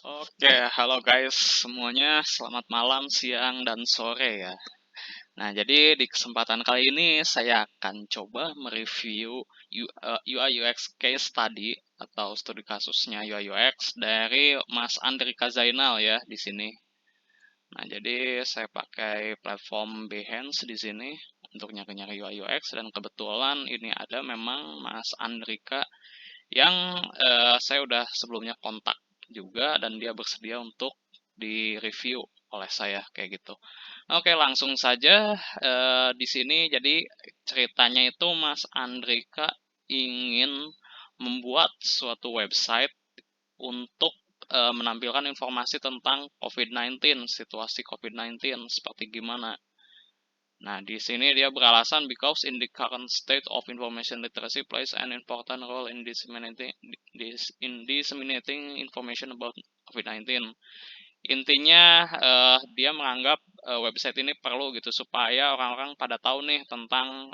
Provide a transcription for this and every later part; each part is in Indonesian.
Oke, halo guys semuanya, selamat malam, siang, dan sore ya. Nah, jadi di kesempatan kali ini saya akan coba mereview UI UX case study atau studi kasusnya UI UX dari Mas Andrika Zainal ya di sini. Nah, jadi saya pakai platform Behance di sini untuk nyari-nyari UI UX dan kebetulan ini ada memang Mas Andrika yang saya udah sebelumnya kontak juga dan dia bersedia untuk di-review oleh saya kayak gitu. Oke, langsung saja di sini jadi ceritanya itu Mas Andrika ingin membuat suatu website untuk menampilkan informasi tentang COVID-19, situasi COVID-19 seperti gimana. Nah, di sini dia beralasan because in the current state of information literacy plays an important role in disseminating information about COVID-19. Intinya dia menganggap website ini perlu gitu supaya orang-orang pada tahu nih tentang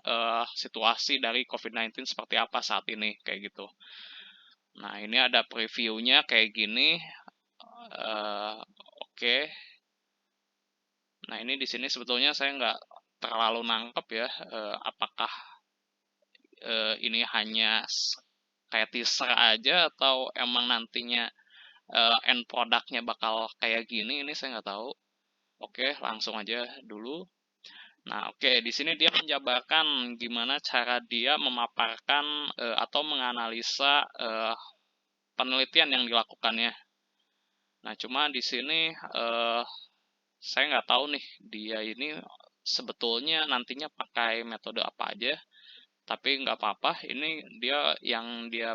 situasi dari COVID-19 seperti apa saat ini kayak gitu. Nah, ini ada previewnya kayak gini. Oke. Nah, ini di sini sebetulnya saya nggak terlalu nangkep ya, apakah ini hanya kayak teaser aja atau emang nantinya end produknya bakal kayak gini, ini saya nggak tahu. Oke, langsung aja dulu. Nah, oke, di sini dia menjabarkan gimana cara dia memaparkan atau menganalisa penelitian yang dilakukannya. Nah, cuma di sini saya nggak tahu nih dia ini sebetulnya nantinya pakai metode apa aja. Tapi nggak apa-apa, ini dia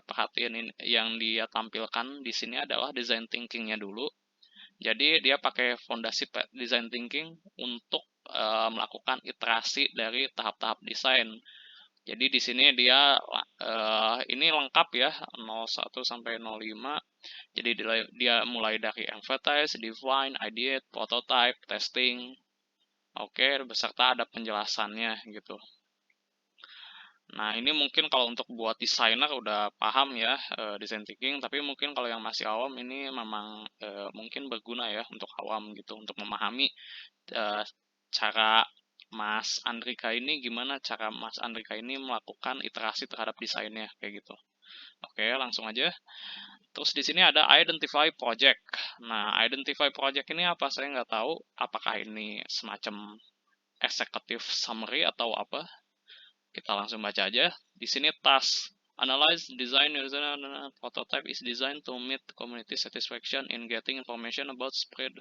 perhatiin, yang dia tampilkan di sini adalah design thinkingnya dulu. Jadi dia pakai fondasi design thinking untuk melakukan iterasi dari tahap-tahap desain. Jadi di sini dia ini lengkap ya, 01 sampai 05. Jadi dia mulai dari advertise, define, ideate, prototype, testing. Oke, beserta ada penjelasannya gitu. Nah, ini mungkin kalau untuk buat desainer udah paham ya design thinking, tapi mungkin kalau yang masih awam ini memang mungkin berguna ya untuk awam gitu, untuk memahami eh, cara Mas Andrika ini, gimana cara Mas Andrika ini melakukan iterasi terhadap desainnya kayak gitu. Oke, langsung aja. Terus di sini ada identify project. Nah, identify project ini apa? Saya nggak tahu apakah ini semacam executive summary atau apa. Kita langsung baca aja. Di sini task. Analyze, design, user, prototype is designed to meet community satisfaction in getting information about spread.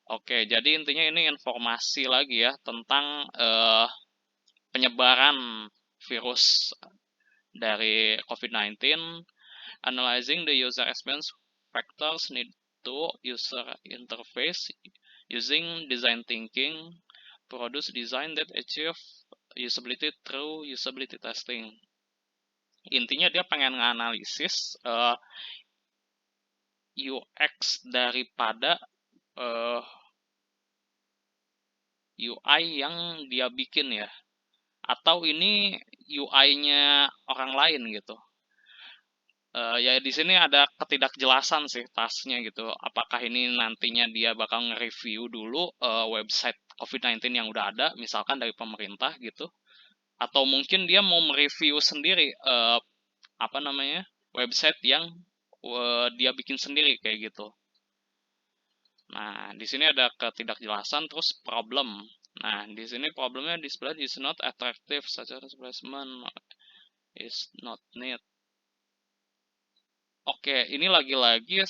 Oke, jadi intinya ini informasi lagi ya tentang penyebaran virus dari COVID-19. Analyzing the user experience factors need to user interface using design thinking, produce design that achieve usability through usability testing. Intinya dia pengen nganalisis UX daripada UI yang dia bikin ya, atau ini UI-nya orang lain gitu. Ya di sini ada ketidakjelasan sih tasnya gitu. Apakah ini nantinya dia bakal nge-review dulu website COVID-19 yang udah ada, misalkan dari pemerintah gitu, atau mungkin dia mau mereview sendiri apa namanya website yang dia bikin sendiri kayak gitu. Nah, di sini ada ketidakjelasan, terus problem. Nah, di sini problemnya display is not attractive, such as placement is not neat. Oke, ini lagi-lagi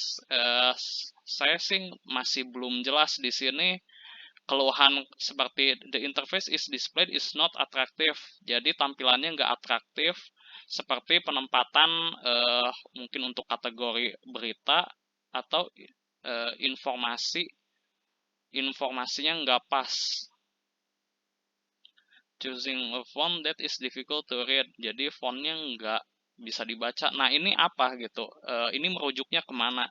saya sih masih belum jelas di sini keluhan seperti the interface is displayed is not attractive. Jadi tampilannya nggak atraktif, seperti penempatan mungkin untuk kategori berita atau informasinya nggak pas. Choosing a font that is difficult to read. Jadi fontnya nggak bisa dibaca. Nah, ini apa gitu? Ini merujuknya kemana?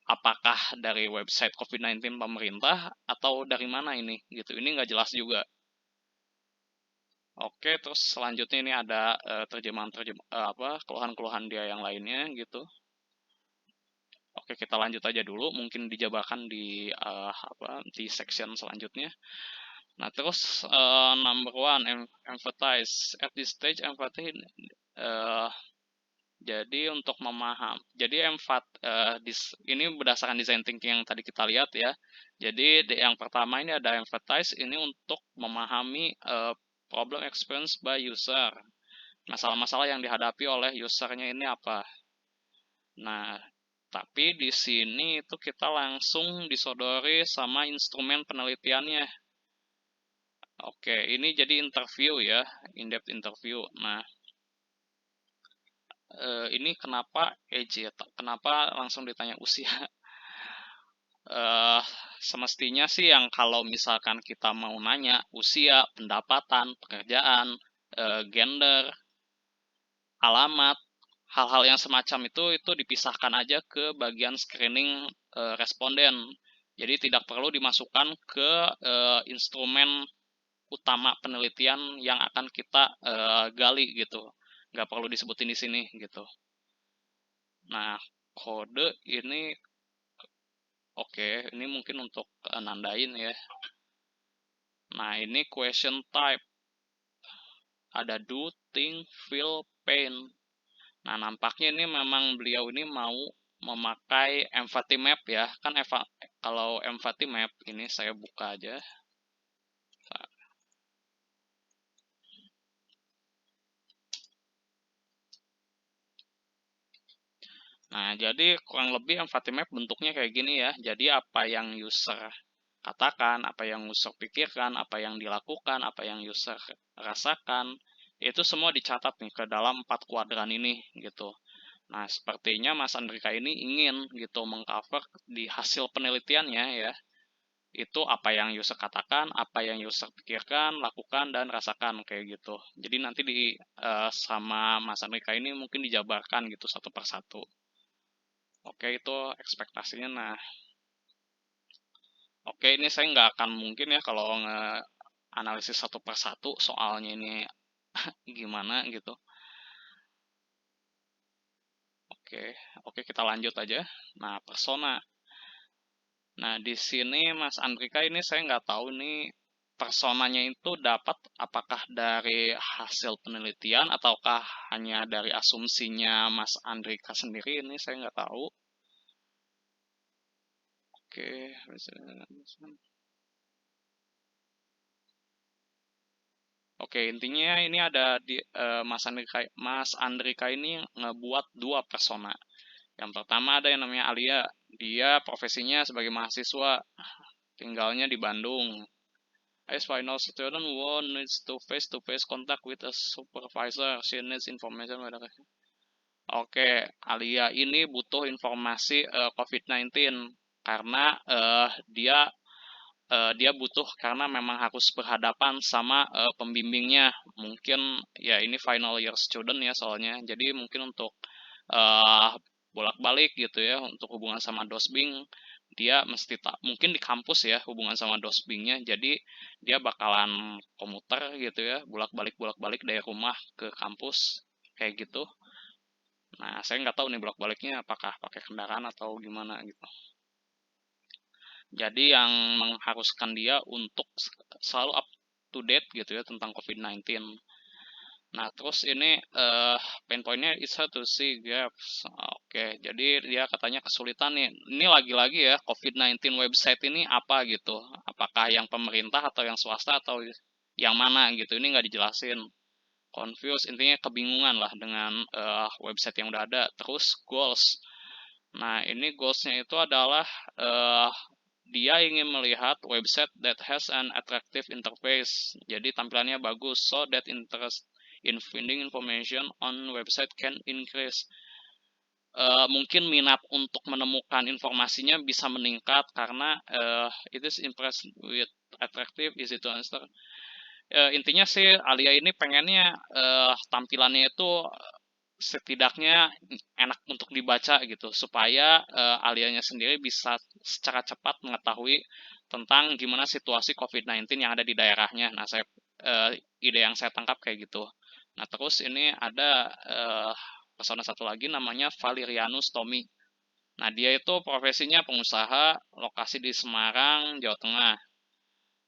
Apakah dari website COVID-19 pemerintah atau dari mana ini gitu? Ini nggak jelas juga. Oke, terus selanjutnya ini ada terjemahan apa keluhan-keluhan dia yang lainnya gitu. Oke, kita lanjut aja dulu, mungkin dijabarkan di di section selanjutnya. Nah, terus number one, empathize. At this stage, empathy uh, jadi untuk memaham, jadi ini berdasarkan design thinking yang tadi kita lihat ya. Jadi yang pertama ini ada empathize, ini untuk memahami problem experienced by user. Masalah-masalah yang dihadapi oleh usernya ini apa. Nah, tapi di sini itu kita langsung disodori sama instrumen penelitiannya. Oke, ini jadi interview ya, in-depth interview. Nah, ini kenapa age ya? Kenapa langsung ditanya usia? eh Semestinya sih yang kalau misalkan kita mau nanya usia, pendapatan, pekerjaan, gender, alamat, hal-hal yang semacam itu dipisahkan aja ke bagian screening responden. Jadi tidak perlu dimasukkan ke instrumen utama penelitian yang akan kita gali gitu. Nggak perlu disebutin di sini gitu. Nah, kode ini oke, ini mungkin untuk nandain ya. Nah, ini question type. Ada do, think, feel, pain. Nah, nampaknya ini memang beliau ini mau memakai empathy map ya. Kan kalau empathy map ini saya buka aja. Nah, jadi kurang lebih empathy map bentuknya kayak gini ya. Jadi apa yang user katakan, apa yang user pikirkan, apa yang dilakukan, apa yang user rasakan, itu semua dicatat nih ke dalam 4 kuadran ini gitu. Nah, sepertinya Mas Andrika ini ingin gitu mengcover di hasil penelitiannya ya, itu apa yang user katakan, apa yang user pikirkan, lakukan, dan rasakan kayak gitu. Jadi nanti sama Mas Andrika ini mungkin dijabarkan gitu satu persatu. Oke, itu ekspektasinya. Nah, oke, ini saya nggak akan mungkin ya kalau nge-analisis satu persatu soalnya ini gimana gitu. Oke, oke kita lanjut aja. Nah, persona. Nah, di sini Mas Andrika ini saya nggak tahu nih personanya itu dapat apakah dari hasil penelitian ataukah hanya dari asumsinya Mas Andrika sendiri, ini saya nggak tahu. Oke, oke, intinya ini ada di Mas Andrika ini ngebuat dua persona. Yang pertama ada yang namanya Alia, dia profesinya sebagai mahasiswa, tinggalnya di Bandung. As final student who needs to face contact with a supervisor, she needs information. Oke, Alia ini butuh informasi COVID-19 karena dia butuh karena memang harus berhadapan sama pembimbingnya. Mungkin ya ini final year student ya soalnya. Jadi mungkin untuk uh, bolak-balik gitu ya untuk hubungan sama dosbing, dia mesti tak mungkin di kampus ya hubungan sama dosbingnya. Jadi dia bakalan komuter gitu ya, bolak-balik dari rumah ke kampus kayak gitu. Nah, saya nggak tahu nih bolak-baliknya apakah pakai kendaraan atau gimana gitu. Jadi yang mengharuskan dia untuk selalu up to date gitu ya tentang COVID-19. Nah, terus ini pain point-nya is hard to see gaps. Oke, jadi dia katanya kesulitan nih. Ini lagi-lagi ya, COVID-19 website ini apa gitu. Apakah yang pemerintah atau yang swasta atau yang mana gitu. Ini nggak dijelasin. Confused, intinya kebingungan lah dengan website yang udah ada. Terus goals. Nah, ini goals-nya itu adalah uh, dia ingin melihat website that has an attractive interface. Jadi tampilannya bagus, so that interest in finding information on website can increase. Mungkin minat untuk menemukan informasinya bisa meningkat karena it is impressed with attractive, easy to answer. Intinya sih Alia ini pengennya tampilannya itu setidaknya enak untuk dibaca gitu supaya Alianya sendiri bisa secara cepat mengetahui tentang gimana situasi COVID-19 yang ada di daerahnya. Nah, ide yang saya tangkap kayak gitu. Nah, terus ini ada pesona satu lagi namanya Valerianus Tommy. Nah, dia itu profesinya pengusaha, lokasi di Semarang, Jawa Tengah.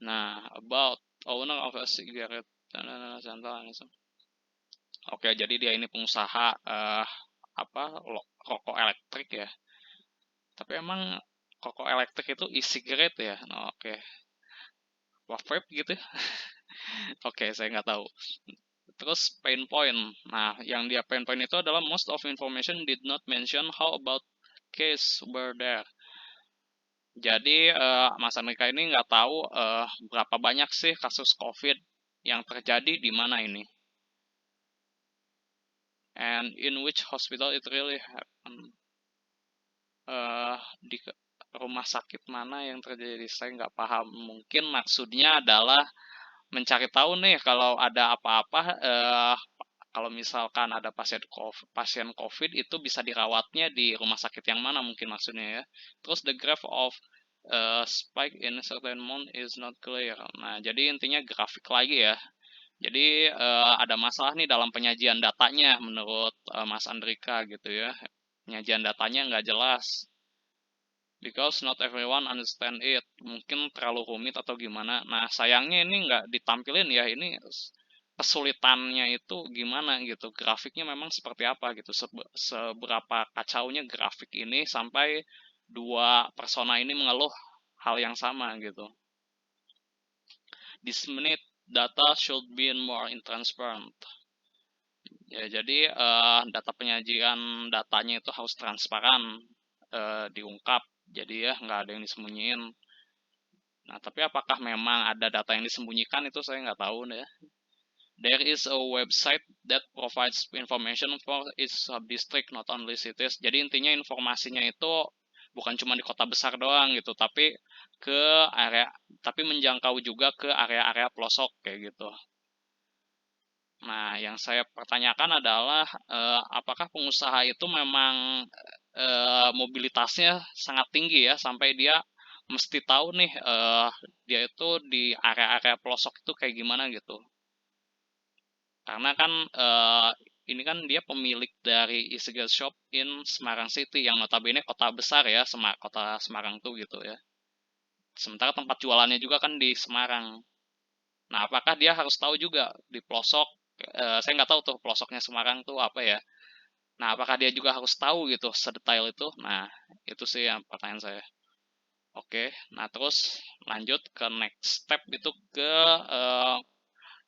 Nah, about owner of a cigarette center. Oke, jadi dia ini pengusaha apa rokok elektrik ya. Tapi emang rokok elektrik itu e-cigarette ya. Nah, oke. Vape gitu. Oke, saya nggak tahu. Terus pain point. Nah, yang dia pain point itu adalah most of information did not mention how about case were there. Jadi Mas Andika ini nggak tahu berapa banyak sih kasus COVID yang terjadi di mana ini, and in which hospital it really happened. Di rumah sakit mana yang terjadi? Saya nggak paham. Mungkin maksudnya adalah mencari tahu nih kalau ada apa-apa. Kalau misalkan ada pasien COVID itu bisa dirawatnya di rumah sakit yang mana mungkin maksudnya ya. Terus the graph of spike in certain month is not clear. Nah, jadi intinya grafik lagi ya. Jadi ada masalah nih dalam penyajian datanya menurut Mas Andrika gitu ya. Penyajian datanya nggak jelas. Because not everyone understand it. Mungkin terlalu rumit atau gimana. Nah, sayangnya ini nggak ditampilin ya. Ini kesulitannya itu gimana gitu. Grafiknya memang seperti apa gitu. Seberapa kacaunya grafik ini sampai dua persona ini mengeluh hal yang sama gitu. This minute data should be more transparent. Ya, jadi data penyajian datanya itu harus transparan, diungkap. Jadi ya nggak ada yang disembunyiin. Nah, tapi apakah memang ada data yang disembunyikan itu saya nggak tahu deh. There is a website that provides information for each sub-district, not only cities. Jadi intinya informasinya itu bukan cuma di kota besar doang gitu, tapi ke area, tapi menjangkau juga ke area-area pelosok kayak gitu. Nah, yang saya pertanyakan adalah apakah pengusaha itu memang mobilitasnya sangat tinggi ya sampai dia mesti tahu nih dia itu di area-area pelosok itu kayak gimana gitu. Karena kan ini kan dia pemilik dari e-cigarette shop in Semarang City yang notabene kota besar ya, kota Semarang tuh gitu ya. Sementara tempat jualannya juga kan di Semarang. Nah, apakah dia harus tahu juga di pelosok? Saya nggak tahu tuh pelosoknya Semarang tuh apa ya. Nah, apakah dia juga harus tahu gitu sedetail itu? Nah, itu sih yang pertanyaan saya. Oke, nah terus lanjut ke next step itu ke uh,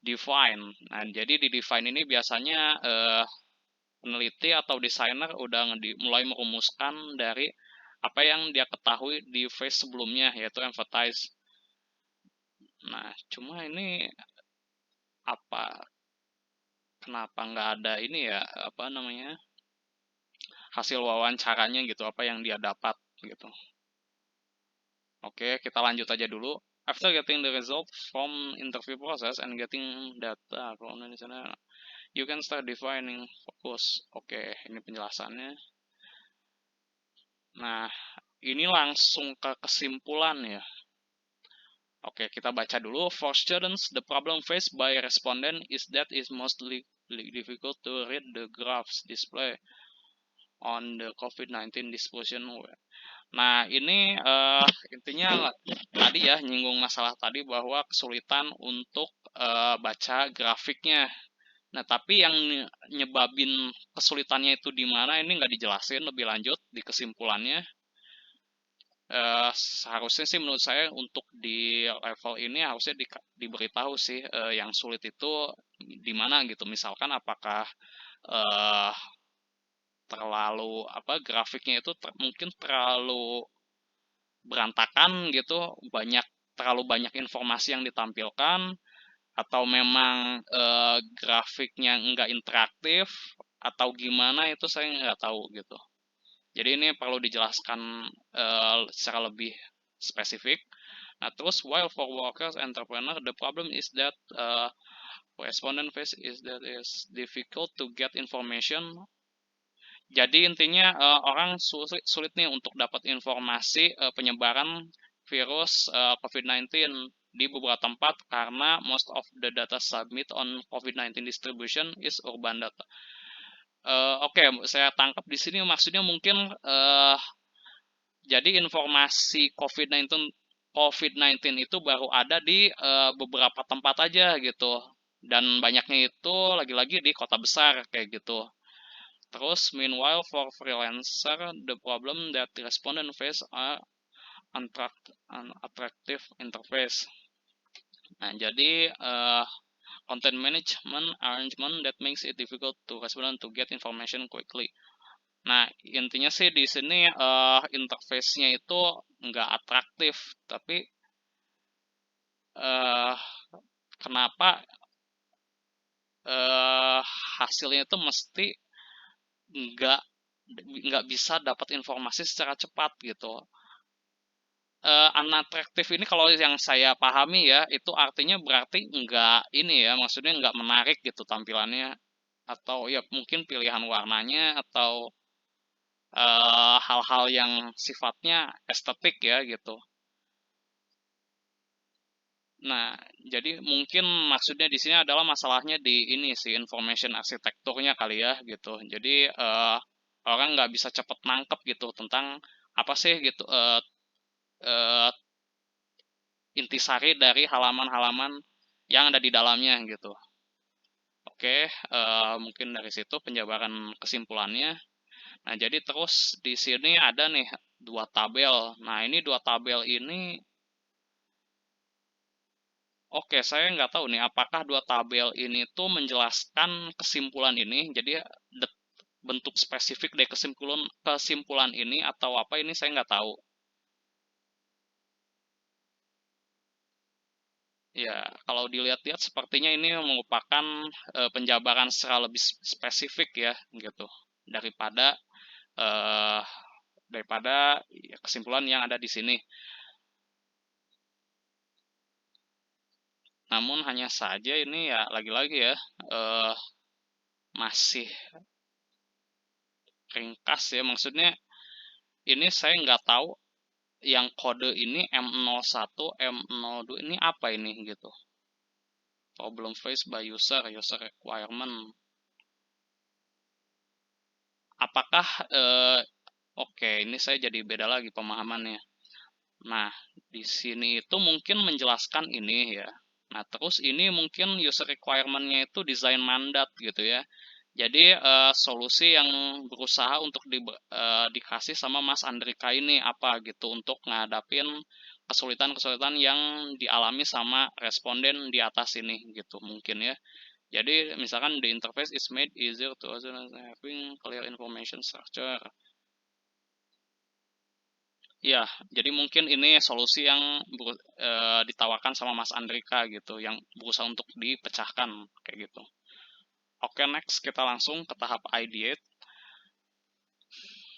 define. Nah, jadi di define ini biasanya peneliti atau desainer udah mulai merumuskan dari apa yang dia ketahui di phase sebelumnya, yaitu advertise. Nah, cuma ini apa, kenapa nggak ada ini ya, apa namanya, hasil wawancaranya gitu, apa yang dia dapat gitu. Oke, kita lanjut aja dulu. After getting the result from interview process and getting data from di sana, you can start defining focus. Oke, ini penjelasannya. Nah, ini langsung ke kesimpulan ya. Oke, kita baca dulu. For students, the problem faced by respondent is that it's mostly difficult to read the graphs display on the COVID-19 distribution. Nah, ini intinya tadi ya nyinggung masalah tadi bahwa kesulitan untuk baca grafiknya. Nah, tapi yang nyebabin kesulitannya itu di mana ini nggak dijelasin lebih lanjut di kesimpulannya. Seharusnya sih menurut saya untuk di level ini harusnya diberitahu sih yang sulit itu di mana gitu. Misalkan apakah eh, terlalu apa grafiknya itu mungkin terlalu berantakan gitu, terlalu banyak informasi yang ditampilkan, atau memang grafiknya nggak interaktif, atau gimana itu saya nggak tahu gitu. Jadi ini perlu dijelaskan secara lebih spesifik. Nah, terus while for workers entrepreneur the problem is that respondent face is that is difficult to get information. Jadi intinya orang sulit nih untuk dapat informasi penyebaran virus COVID-19 di beberapa tempat karena most of the data submit on COVID-19 distribution is urban data. Oke, saya tangkap di sini maksudnya mungkin Jadi informasi COVID-19 itu baru ada di beberapa tempat aja gitu. Dan banyaknya itu lagi-lagi di kota besar kayak gitu. Terus, meanwhile for freelancer, the problem that the respondent face are unattractive interface. Nah, jadi content management arrangement that makes it difficult to respondent to get information quickly. Nah, intinya sih di sini interface-nya itu nggak atraktif, tapi uh, kenapa uh, hasilnya itu mesti nggak nggak bisa dapat informasi secara cepat gitu. Unatraktif ini kalau yang saya pahami ya, itu artinya berarti nggak ini ya, maksudnya nggak menarik gitu tampilannya, atau ya mungkin pilihan warnanya, atau hal-hal yang sifatnya estetik ya gitu. Nah, jadi mungkin maksudnya di sini adalah masalahnya di ini sih, information arsitekturnya kali ya gitu. Jadi orang nggak bisa cepet nangkep gitu tentang apa sih gitu eh, intisari dari halaman-halaman yang ada di dalamnya gitu. Oke, mungkin dari situ penjabaran kesimpulannya. Nah, jadi terus di sini ada nih dua tabel. Nah, ini dua tabel ini, oke, saya nggak tahu nih apakah dua tabel ini tuh menjelaskan kesimpulan ini. Jadi bentuk spesifik dari kesimpulan kesimpulan ini atau apa ini saya nggak tahu. Ya, kalau dilihat-lihat sepertinya ini merupakan penjabaran secara lebih spesifik ya, gitu, daripada eh, ya, kesimpulan yang ada di sini. Namun hanya saja ini ya lagi-lagi ya eh, masih ringkas ya, maksudnya ini saya nggak tahu yang kode ini M01, M02 ini apa ini gitu. Problem faced by user requirement. Apakah oke, ini saya jadi beda lagi pemahamannya. Nah, di sini itu mungkin menjelaskan ini ya. Nah, terus ini mungkin user requirement-nya itu design mandat gitu ya. Jadi solusi yang berusaha untuk dikasih sama Mas Andrika ini apa gitu untuk ngadapin kesulitan-kesulitan yang dialami sama responden di atas ini gitu mungkin ya. Jadi misalkan the interface is made easier to having clear information structure. Ya, jadi mungkin ini solusi yang ditawarkan sama Mas Andrika gitu, yang berusaha untuk dipecahkan kayak gitu. Oke, next kita langsung ke tahap ideate.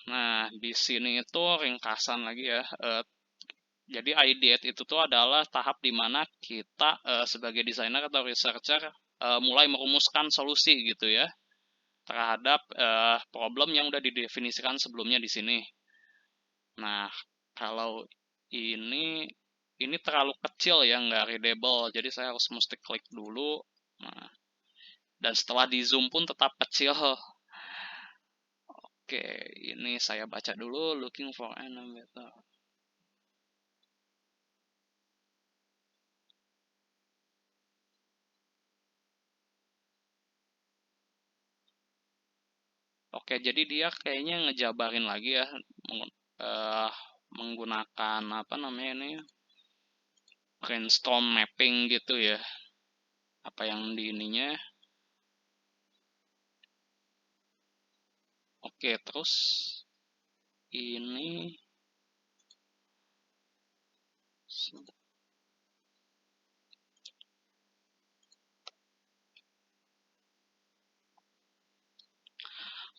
Nah, di sini itu ringkasan lagi ya. Jadi ideate itu tuh adalah tahap di mana kita sebagai desainer atau researcher mulai merumuskan solusi gitu ya terhadap problem yang udah didefinisikan sebelumnya di sini. Nah, kalau ini ini terlalu kecil ya, nggak readable, jadi saya harus mesti klik dulu. Nah, dan setelah di zoom pun tetap kecil. Oke, ini saya baca dulu, looking for an better. Oke, jadi dia kayaknya ngejabarin lagi ya, eh, menggunakan apa namanya ini, brainstorm mapping gitu ya, apa yang di ininya. Oke, terus ini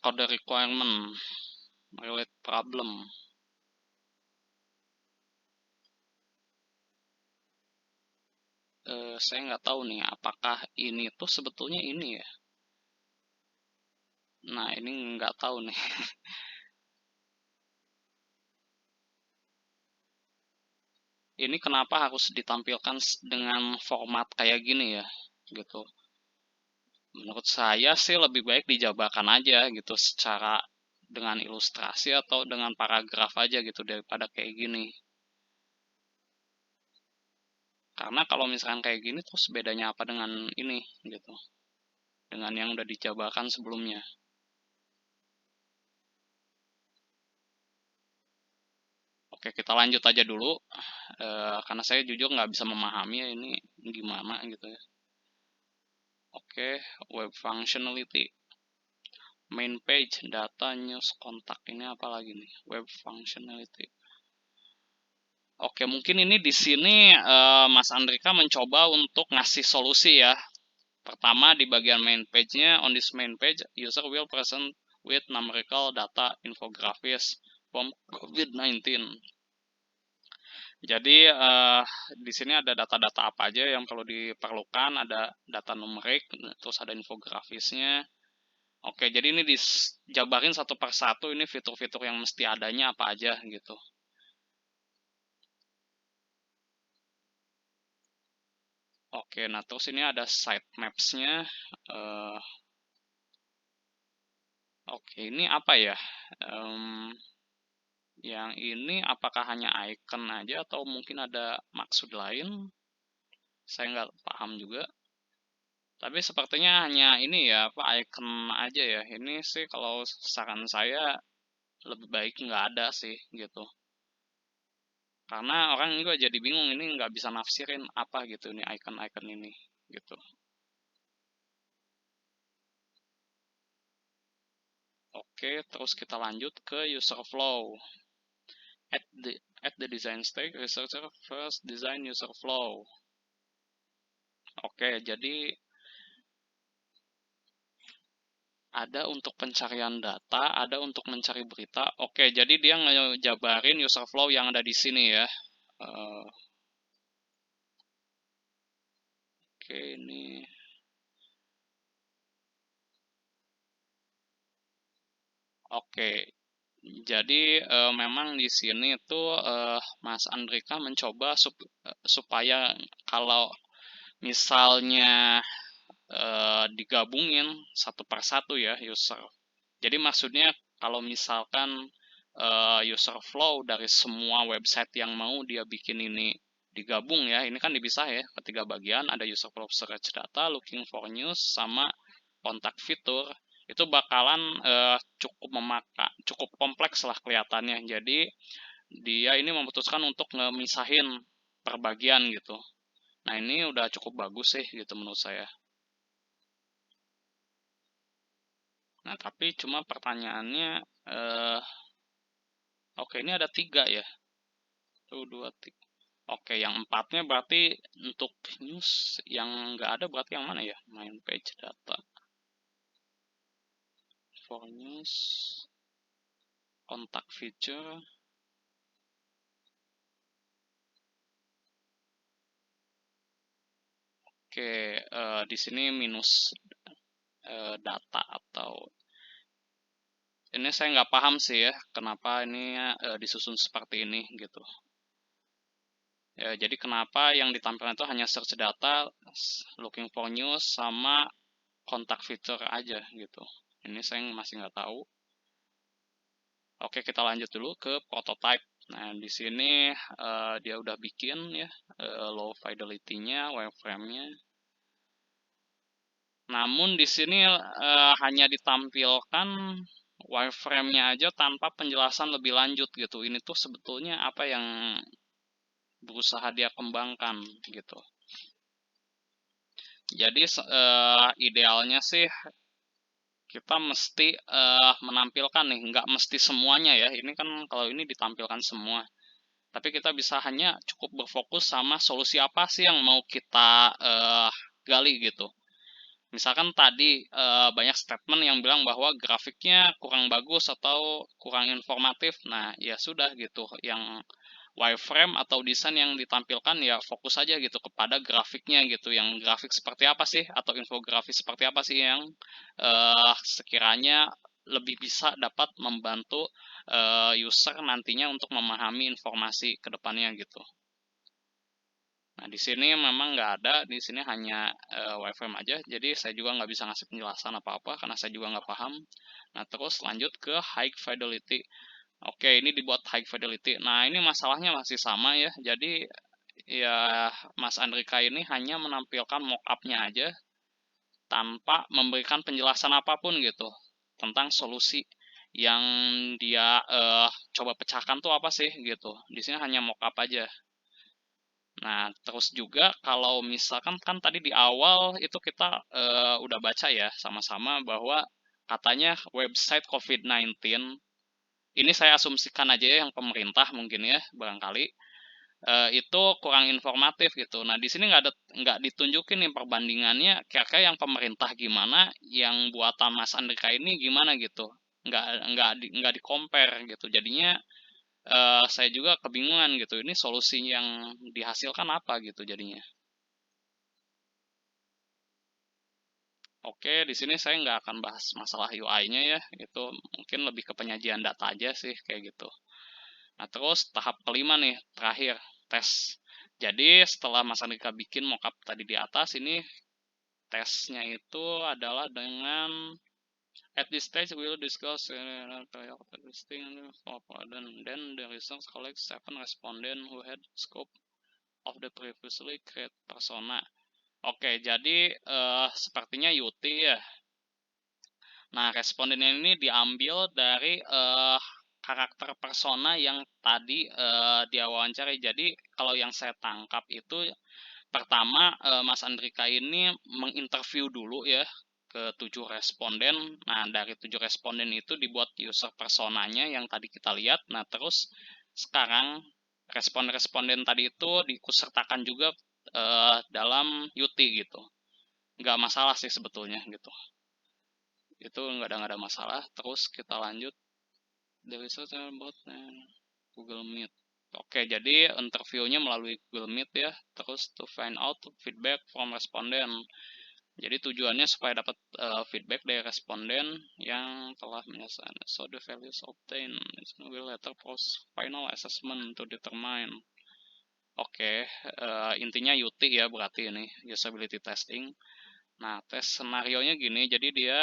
code requirement relate problem. Saya nggak tahu nih apakah ini tuh sebetulnya ini ya. Nah, ini nggak tahu nih. Ini kenapa harus ditampilkan dengan format kayak gini ya, gitu. Menurut saya sih lebih baik dijabarkan aja gitu secara dengan ilustrasi atau dengan paragraf aja gitu daripada kayak gini. Karena kalau misalkan kayak gini terus bedanya apa dengan ini gitu, dengan yang udah dijabarkan sebelumnya. Oke, kita lanjut aja dulu, karena saya jujur nggak bisa memahami ya ini gimana gitu ya. Oke, web functionality, main page, data, news, kontak, ini apa lagi nih, web functionality. Oke, mungkin ini di sini Mas Andrika mencoba untuk ngasih solusi ya. Pertama, di bagian main page-nya, on this main page, user will present with numerical data infographics from COVID-19. Jadi di sini ada data-data apa aja yang perlu diperlukan, ada data numerik, terus ada infografisnya. Oke, jadi ini dijabarin satu persatu ini fitur-fitur yang mesti adanya apa aja gitu. Oke, nah terus ini ada sitemaps-nya. Oke, ini apa ya? Yang ini apakah hanya icon aja atau mungkin ada maksud lain? Saya nggak paham juga. Tapi sepertinya hanya ini ya, apa icon aja ya. Ini sih kalau saran saya lebih baik nggak ada sih gitu. Karena orang juga jadi bingung ini nggak bisa nafsirin apa gitu nih icon-icon ini gitu. Oke, terus kita lanjut ke user flow. At the design stage, researcher first design user flow. Oke, jadi ada untuk pencarian data, ada untuk mencari berita. Oke, jadi dia ngejabarin user flow yang ada di sini ya. Oke, ini. Oke, jadi memang di sini tuh Mas Andrika mencoba supaya kalau misalnya digabungin satu persatu ya user. Jadi maksudnya kalau misalkan user flow dari semua website yang mau dia bikin ini digabung ya, ini kan dipisah ya, ketiga bagian, ada user flow search data, looking for news, sama kontak fitur, itu bakalan cukup kompleks lah kelihatannya. Jadi dia ini memutuskan untuk ngemisahin per bagian gitu. Nah ini udah cukup bagus sih gitu menurut saya. Nah tapi cuma pertanyaannya, oke ini ada 3 ya. 1, 2, 3. Oke, yang 4-nya berarti untuk news, yang nggak ada berarti yang mana ya? Main page data. For news, kontak feature. Oke, di sini minus data atau ini saya nggak paham sih ya kenapa ini disusun seperti ini gitu. Ya, jadi kenapa yang ditampilkan itu hanya search data, looking for news, sama kontak fitur aja gitu. Ini saya masih nggak tahu. Oke, kita lanjut dulu ke prototype. Nah, di sini dia udah bikin ya low fidelity-nya, wireframe-nya. Namun di sini hanya ditampilkan wireframe-nya aja tanpa penjelasan lebih lanjut gitu. Ini tuh sebetulnya apa yang berusaha dia kembangkan gitu. Jadi idealnya sih kita mesti menampilkan nih, nggak mesti semuanya ya. Ini kan kalau ini ditampilkan semua. Tapi kita bisa hanya cukup berfokus sama solusi apa sih yang mau kita gali gitu. Misalkan tadi banyak statement yang bilang bahwa grafiknya kurang bagus atau kurang informatif. Nah, ya sudah gitu. Yang wireframe atau desain yang ditampilkan ya fokus aja gitu kepada grafiknya gitu. Yang grafik seperti apa sih atau infografis seperti apa sih yang sekiranya lebih bisa dapat membantu user nantinya untuk memahami informasi ke depannya gitu. Nah, di sini memang nggak ada, di sini hanya wireframe aja, jadi saya juga nggak bisa ngasih penjelasan apa-apa karena saya juga nggak paham. Nah, terus lanjut ke high fidelity. Oke, ini dibuat high fidelity. Nah, ini masalahnya masih sama ya. Jadi ya Mas Andrika ini hanya menampilkan mockupnya aja tanpa memberikan penjelasan apapun gitu tentang solusi yang dia coba pecahkan tuh apa sih gitu. Di sini hanya mockup aja. Nah, terus juga kalau misalkan kan tadi di awal itu kita udah baca ya sama-sama bahwa katanya website COVID-19 ini saya asumsikan aja ya yang pemerintah mungkin ya barangkali itu kurang informatif gitu. Nah, di sini nggak ditunjukin nih perbandingannya kira-kira yang pemerintah gimana, yang buatan Mas Andika ini gimana gitu. Nggak di compare gitu. Jadinya saya juga kebingungan gitu. Ini solusi yang dihasilkan apa gitu jadinya. Oke, di sini saya nggak akan bahas masalah UI-nya ya. Itu mungkin lebih ke penyajian data aja sih kayak gitu. Nah, terus tahap kelima nih, terakhir, tes. Jadi setelah Mas Andika bikin mockup tadi di atas, ini tesnya itu adalah dengan at this stage we will discuss testing dan then the results collect 7 respondent who had scope of the previously created persona. Oke, jadi sepertinya Yuti ya. Nah, respondennya ini diambil dari karakter persona yang tadi dia wawancari. Jadi, kalau yang saya tangkap itu pertama Mas Andrika ini menginterview dulu ya ke 7 responden. Nah, dari 7 responden itu dibuat user personanya yang tadi kita lihat. Nah, terus sekarang responden-responden tadi itu diikutsertakan juga dalam UT gitu. Nggak masalah sih sebetulnya gitu. Itu nggak ada masalah. Terus kita lanjut. The results about Google Meet. Oke, jadi interviewnya melalui Google Meet ya. Terus to find out feedback from responden. Jadi tujuannya supaya dapat feedback dari responden yang telah menyelesaikan. So the values obtained will later post final assessment to determine. Oke, intinya UT ya berarti ini usability testing. Nah, tes senarionya gini, jadi dia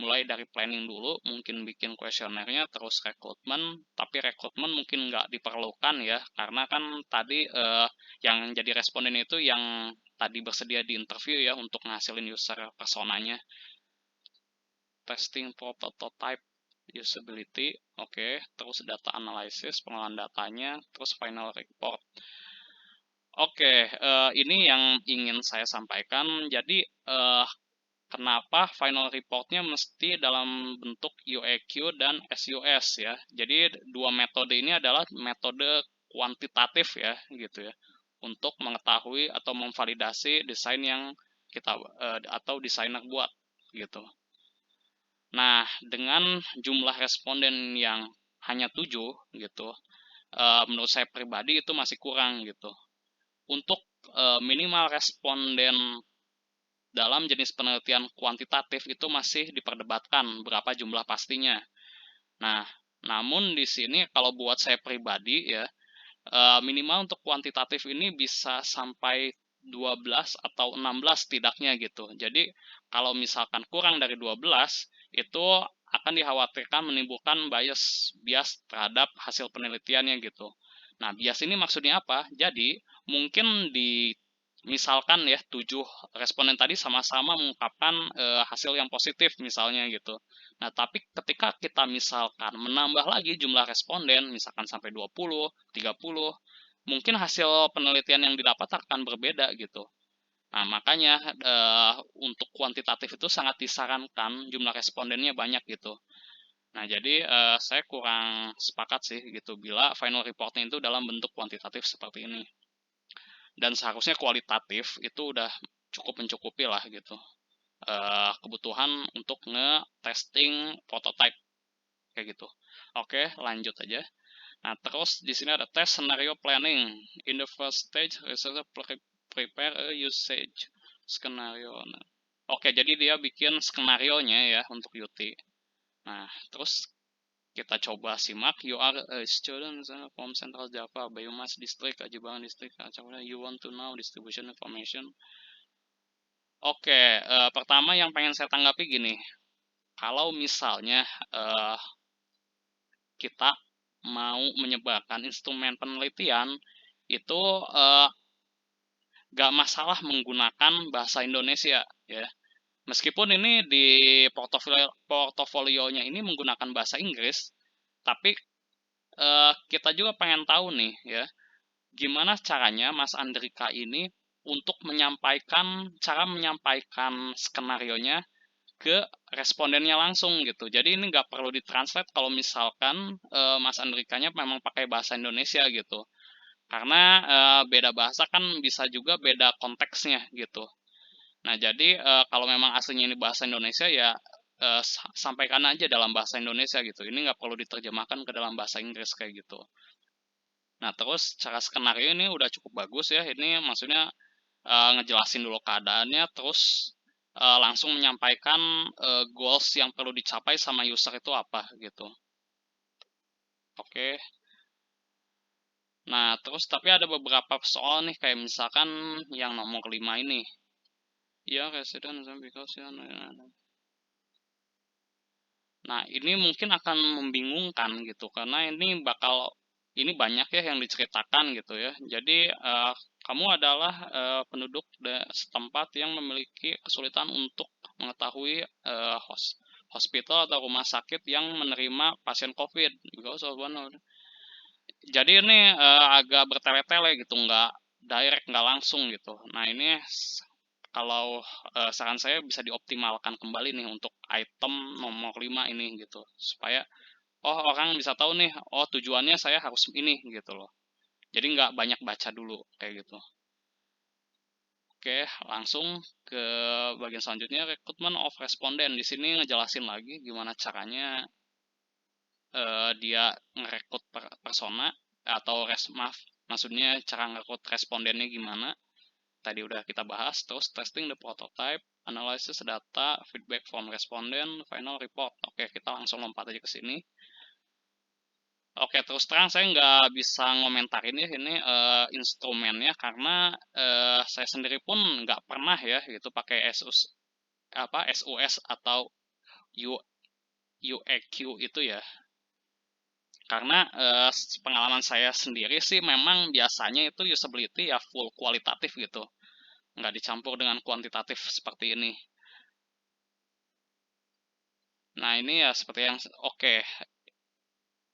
mulai dari planning dulu, mungkin bikin kuesionernya, terus rekrutmen, tapi rekrutmen mungkin nggak diperlukan ya, karena kan tadi yang jadi responden itu yang tadi bersedia di interview ya untuk ngasilin user personanya. Testing for prototype usability, oke, terus data analysis, pengolahan datanya, terus final report. Oke, ini yang ingin saya sampaikan. Jadi, kenapa final reportnya mesti dalam bentuk UAQ dan SUS ya. Jadi dua metode ini adalah metode kuantitatif ya gitu ya. Untuk mengetahui atau memvalidasi desain yang kita atau desainer buat gitu. Nah, dengan jumlah responden yang hanya 7 gitu, menurut saya pribadi itu masih kurang gitu. Untuk minimal responden dalam jenis penelitian kuantitatif itu masih diperdebatkan berapa jumlah pastinya. Nah, namun di sini kalau buat saya pribadi ya, minimal untuk kuantitatif ini bisa sampai 12 atau 16 tidaknya gitu. Jadi kalau misalkan kurang dari 12 itu akan dikhawatirkan menimbulkan bias terhadap hasil penelitiannya gitu. Nah, bias ini maksudnya apa? Jadi mungkin di misalkan ya 7 responden tadi sama-sama mengungkapkan hasil yang positif misalnya gitu. Nah, tapi ketika kita misalkan menambah lagi jumlah responden, misalkan sampai 20, 30, mungkin hasil penelitian yang didapat akan berbeda gitu. Nah, makanya untuk kuantitatif itu sangat disarankan jumlah respondennya banyak gitu. Nah, jadi saya kurang sepakat sih gitu bila final reportnya itu dalam bentuk kuantitatif seperti ini. Dan seharusnya kualitatif itu udah cukup mencukupi lah gitu. Kebutuhan untuk nge-testing prototype kayak gitu. Oke, lanjut aja. Nah, terus di sini ada test scenario planning. In the first stage, researcher prepare a usage scenario. Nah, oke, jadi dia bikin skenario nya ya untuk UT. Nah, terus Kita coba simak. You are a student from Central Java Biomass District, Ajibangan District. You want to know distribution information. Oke, pertama yang pengen saya tanggapi gini. Kalau misalnya kita mau menyebarkan instrumen penelitian, itu gak masalah menggunakan bahasa Indonesia, ya. Meskipun ini di portofolionya ini menggunakan bahasa Inggris, tapi kita juga pengen tahu nih, ya, gimana caranya Mas Andrika ini untuk cara menyampaikan skenarionya ke respondennya langsung gitu. Jadi ini nggak perlu ditranslate kalau misalkan Mas Andrikanya memang pakai bahasa Indonesia gitu. Karena beda bahasa kan bisa juga beda konteksnya gitu. Nah, jadi kalau memang aslinya ini bahasa Indonesia ya sampaikan aja dalam bahasa Indonesia gitu. Ini nggak perlu diterjemahkan ke dalam bahasa Inggris kayak gitu. Nah, terus cara skenario ini udah cukup bagus ya. Ini maksudnya ngejelasin dulu keadaannya, terus langsung menyampaikan goals yang perlu dicapai sama user itu apa gitu. Oke. Nah, terus tapi ada beberapa soal nih, kayak misalkan yang nomor 5 ini. Ya, resident because ya. Nah, ini mungkin akan membingungkan gitu, karena ini banyak ya yang diceritakan gitu ya. Jadi, kamu adalah penduduk setempat yang memiliki kesulitan untuk mengetahui hospital atau rumah sakit yang menerima pasien COVID. Because of Jadi ini agak bertele-tele gitu, nggak direct, nggak langsung gitu. Nah, ini kalau saran saya bisa dioptimalkan kembali nih untuk item nomor 5 ini gitu, supaya orang bisa tahu nih, tujuannya saya harus ini gitu loh. Jadi nggak banyak baca dulu kayak gitu. Oke, langsung ke bagian selanjutnya, recruitment of respondent. Di sini ngejelasin lagi gimana caranya dia ngerekrut persona atau maaf, maksudnya cara ngerekrut respondennya gimana. Tadi udah kita bahas. Terus testing the prototype, analysis data, feedback from respondent, final report. Oke, kita langsung lompat aja ke sini. Oke, terus terang saya nggak bisa ngomentarin ya ini instrumennya, karena saya sendiri pun nggak pernah ya gitu pakai SUS atau U, UEQ itu ya. Karena pengalaman saya sendiri sih memang biasanya itu usability ya full kualitatif gitu, nggak dicampur dengan kuantitatif seperti ini. Nah, ini ya seperti yang oke.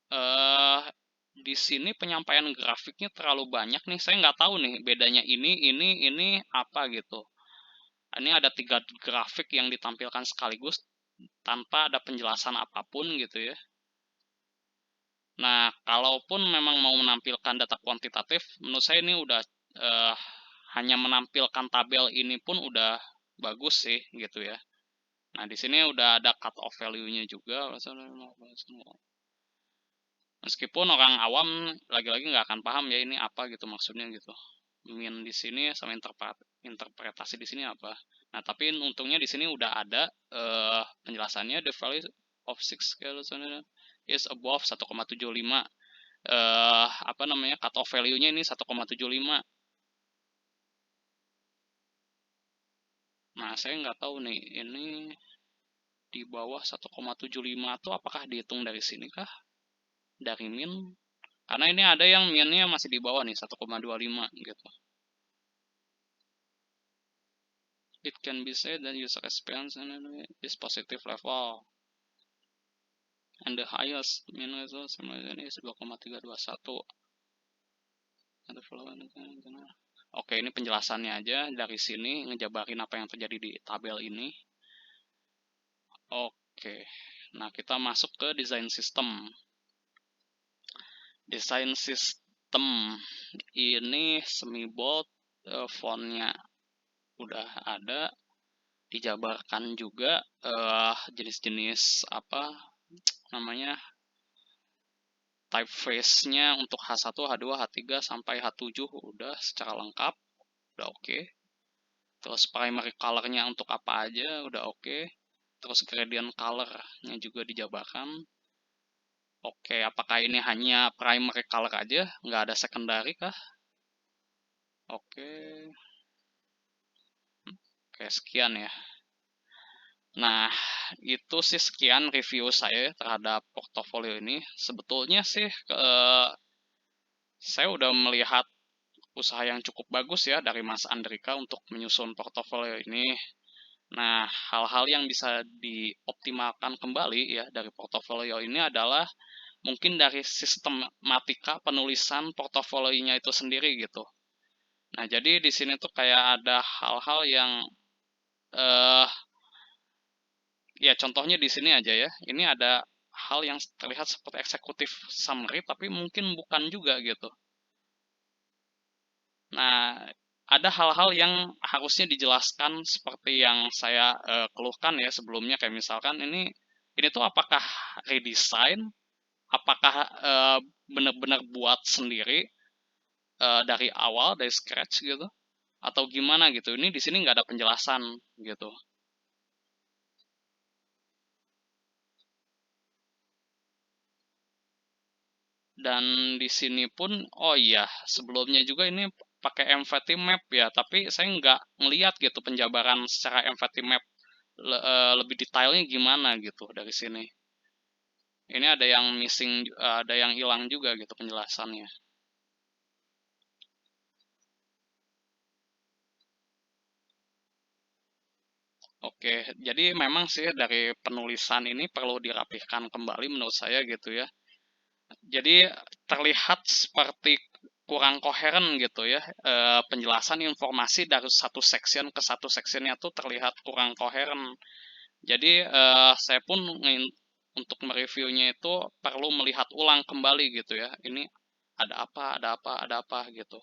eh di sini penyampaian grafiknya terlalu banyak nih. Saya nggak tahu nih bedanya ini apa gitu. Ini ada 3 grafik yang ditampilkan sekaligus tanpa ada penjelasan apapun gitu ya. Nah, kalaupun memang mau menampilkan data kuantitatif, menurut saya ini udah eh, hanya menampilkan tabel ini pun udah bagus sih gitu ya. Nah, di sini udah ada cut off value-nya juga. Meskipun orang awam lagi-lagi nggak akan paham ya ini apa gitu maksudnya gitu. Min di sini sama interpretasi di sini apa. Nah, tapi untungnya di sini udah ada penjelasannya. The value of 6 scale is above 1,75. Apa namanya, cut off value-nya ini 1,75. Nah, saya nggak tahu nih ini di bawah 1,75 itu apakah dihitung dari sini kah? Dari min? Karena ini ada yang minnya masih di bawah nih 1,25 gitu. It can be said that user experience is positive level and the highest min resolution is 2,321. Oke, ini penjelasannya aja dari sini, ngejabarin apa yang terjadi di tabel ini. Oke, nah kita masuk ke desain sistem. Desain sistem ini semi bold, fontnya udah ada, dijabarkan juga jenis-jenis apa namanya, typeface-nya untuk H1, H2, H3 sampai H7 udah secara lengkap, udah oke. Terus primary color-nya untuk apa aja udah oke. Terus gradient color-nya juga dijabarkan. Oke, apakah ini hanya primary color aja, nggak ada secondary kah? Oke, oke sekian ya. Nah, itu sih sekian review saya terhadap portofolio ini. Sebetulnya sih saya udah melihat usaha yang cukup bagus ya dari Mas Andrika untuk menyusun portofolio ini. Nah, hal-hal yang bisa dioptimalkan kembali ya dari portofolio ini adalah mungkin dari sistematika penulisan portofolionya itu sendiri gitu. Nah, jadi di sini tuh kayak ada hal-hal yang eh ya contohnya di sini aja ya. Ini ada hal yang terlihat seperti eksekutif summary tapi mungkin bukan juga gitu. Nah, ada hal-hal yang harusnya dijelaskan seperti yang saya keluhkan ya sebelumnya kayak misalkan ini tuh apakah redesign, apakah benar-benar buat sendiri dari awal dari scratch gitu atau gimana gitu. Ini di sini nggak ada penjelasan gitu. Dan di sini pun, oh iya, sebelumnya juga ini pakai empathy map ya, tapi saya nggak ngeliat gitu penjabaran secara empathy map lebih detailnya gimana gitu dari sini. Ini ada yang missing, ada yang hilang juga gitu penjelasannya. Oke, jadi memang sih dari penulisan ini perlu dirapihkan kembali menurut saya gitu ya. Jadi terlihat seperti kurang koheren gitu ya. Penjelasan informasi dari satu section ke satu sectionnya tuh terlihat kurang koheren. Jadi saya pun untuk mereviewnya itu perlu melihat ulang kembali gitu ya. Ini ada apa, ada apa, ada apa gitu.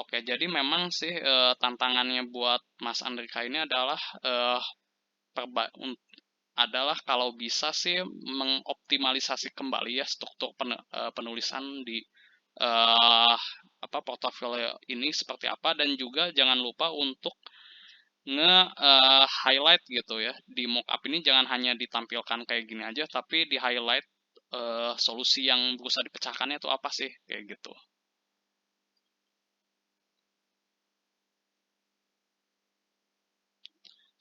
Oke, jadi memang sih tantangannya buat Mas Andrika ini adalah eh, perba adalah kalau bisa sih mengoptimalisasi kembali ya struktur penulisan di eh, apa portofolio ini seperti apa dan juga jangan lupa untuk highlight gitu ya di mockup ini jangan hanya ditampilkan kayak gini aja tapi di highlight solusi yang berusaha dipecahkannya itu apa sih kayak gitu.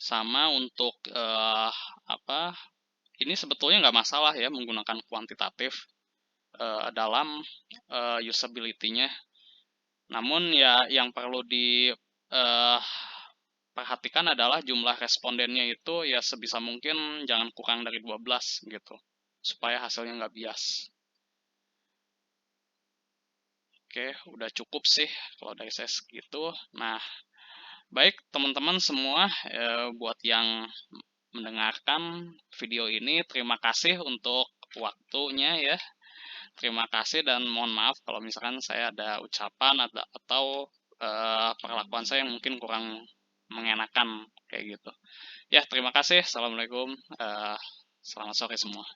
Sama untuk apa ini sebetulnya nggak masalah ya menggunakan kuantitatif dalam usability-nya. Namun ya yang perlu diperhatikan adalah jumlah respondennya itu ya sebisa mungkin jangan kurang dari 12 gitu. Supaya hasilnya nggak bias. Oke, udah cukup sih kalau dari saya segitu. Nah, baik teman-teman semua buat yang mendengarkan video ini, terima kasih untuk waktunya ya. Terima kasih dan mohon maaf kalau misalkan saya ada ucapan atau perlakuan saya yang mungkin kurang mengenakan kayak gitu. Ya, terima kasih. Assalamualaikum. Selamat sore semua.